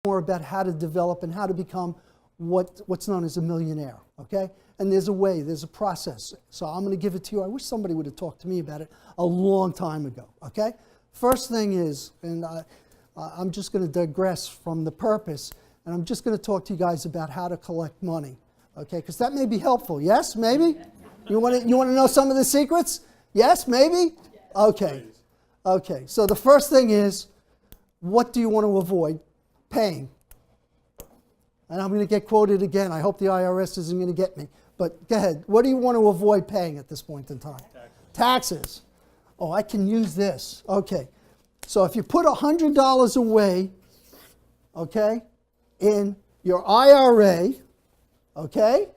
more about how to develop and how to become what's known as a millionaire, okay? And there's a way, there's a process. So I'm going to give it to you. I wish somebody would have talked to me about it a long time ago, okay? First thing is, and I'm just going to digress from the purpose, and I'm just going to talk to you guys about how to collect money, okay? Because that may be helpful. Yes, maybe? You want to know some of the secrets? Yes, maybe? Okay. Okay. So the first thing is, what do you want to avoid paying? And I'm going to get quoted again. I hope the IRS isn't going to get me. But go ahead. What do you want to avoid paying at this point in time? Taxes. Oh, I can use this. Okay. So if you put $100 away, okay, in your IRA, okay,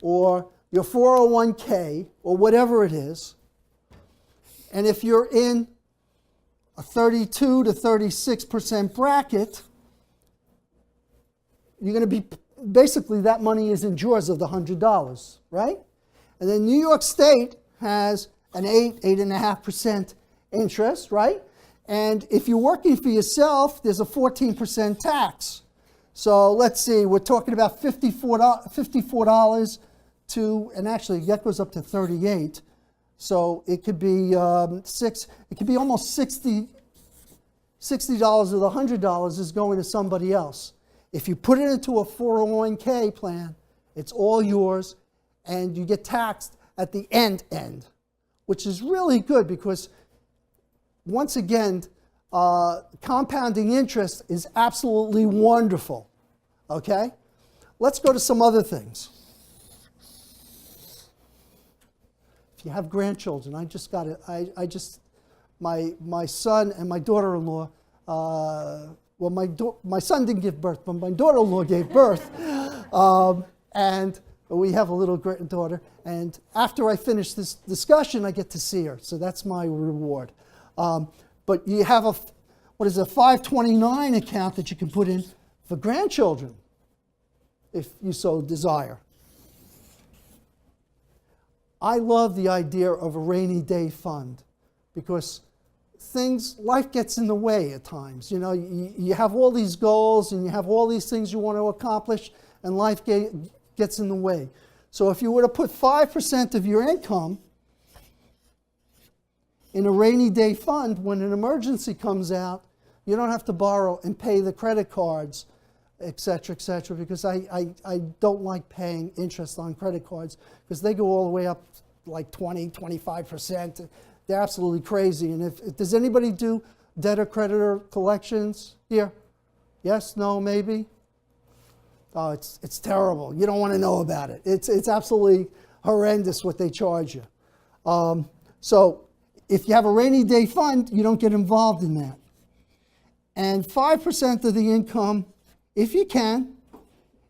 or your 401k, or whatever it is, and if you're in a 32 to 36% bracket, you're going to be, basically that money is in yours of the $100, right? And then New York State has an 8.5% interest, right? And if you're working for yourself, there's a 14% tax. So let's see, we're talking about $54 to, and actually that goes up to 38. So it could be it could be almost $60 of the $100 is going to somebody else. If you put it into a 401k plan, it's all yours, and you get taxed at the end, which is really good because, once again, compounding interest is absolutely wonderful. Okay? Let's go to some other things. If you have grandchildren, my son and my daughter-in-law, my son didn't give birth, but my daughter-in-law gave birth. And we have a little granddaughter. And after I finish this discussion, I get to see her. So that's my reward. But you have a 529 account that you can put in for grandchildren, if you so desire. I love the idea of a rainy day fund because life gets in the way at times. You know, you have all these goals and you have all these things you want to accomplish, and life gets in the way. So if you were to put 5% of your income in a rainy day fund, when an emergency comes out, you don't have to borrow and pay the credit cards, et cetera, because I don't like paying interest on credit cards because they go all the way up like 20, 25%. They're absolutely crazy. And if does anybody do debtor creditor collections here? Yes, no, maybe? Oh, it's terrible. You don't want to know about it. It's absolutely horrendous what they charge you. So if you have a rainy day fund, you don't get involved in that. And 5% of the income, if you can,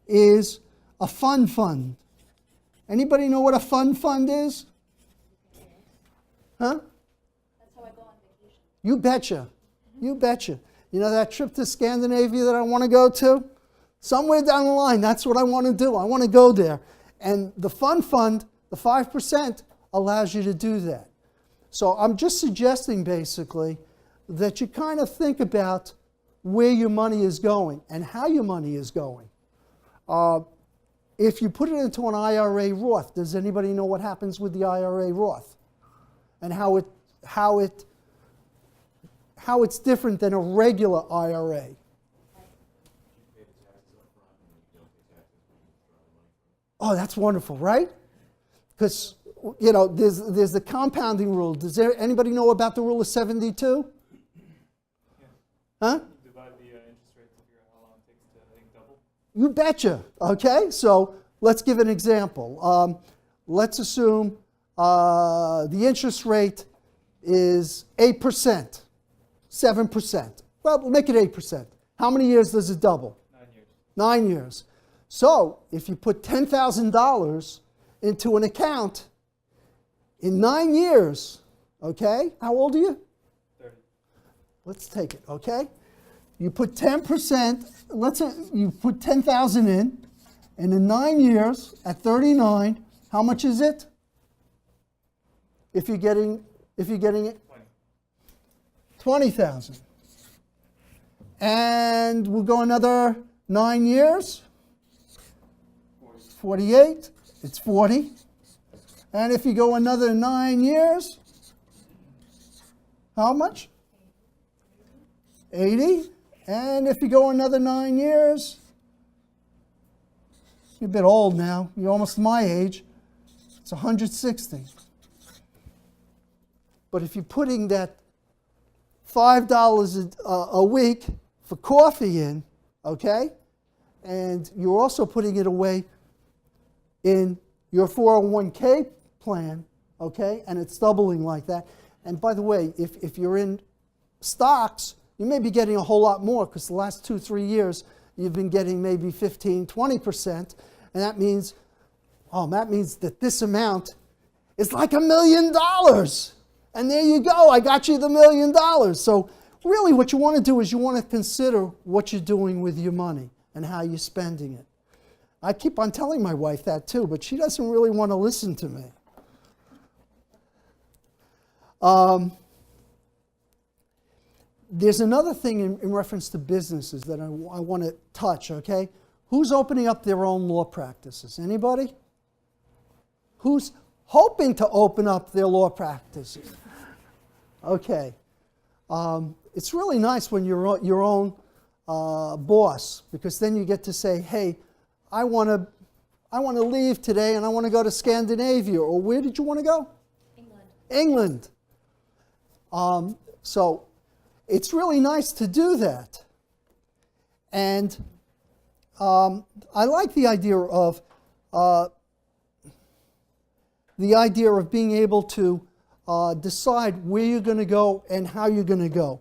is a fund. Anybody know what a fund is? Huh? That's how I go on vacation. You betcha. You betcha. You know that trip to Scandinavia that I want to go to? Somewhere down the line, that's what I want to do. I want to go there. And the fund, the 5%, allows you to do that. So I'm just suggesting, basically, that you kind of think about where your money is going and how your money is going. If you put it into an IRA Roth, does anybody know what happens with the IRA Roth? And how it's different than a regular IRA? Oh, that's wonderful, right? Because, you know, there's the compounding rule. Does anybody know about the rule of 72? Yeah. Huh? Divide the interest rate to figure out how long it takes to, I think, double. You betcha. Okay, so let's give an example. Let's assume the interest rate is 8%, 7%. Well, we'll make it 8%. How many years does it double? 9 years. 9 years. So if you put $10,000 into an account in 9 years, okay, how old are you? 30. Let's take it, okay? You put 10%, let's say you put 10,000 in, and in 9 years, at 39, how much is it? If you're getting it? 20. 20,000. And we'll go another 9 years. 48. It's 40. And if you go another 9 years, how much? 80. And if you go another 9 years, you're a bit old now. You're almost my age. It's 160. But if you're putting that $5 a week for coffee in, okay, and you're also putting it away in your 401k plan, okay, and it's doubling like that. And by the way, if you're in stocks, you may be getting a whole lot more because the last 2-3 years you've been getting maybe 15-20%, and that means that this amount is like $1 million. And there you go, I got you the $1 million. So really what you want to do is you want to consider what you're doing with your money and how you're spending it. I keep on telling my wife that too, but she doesn't really want to listen to me. There's another thing in reference to businesses that I want to touch, okay? Who's opening up their own law practices? Anybody? Who's hoping to open up their law practices? Okay. It's really nice when you're your own boss, because then you get to say, hey, I want to leave today and I want to go to Scandinavia. Or where did you want to go? England. So it's really nice to do that. And I like the idea of being able to decide where you're going to go and how you're going to go.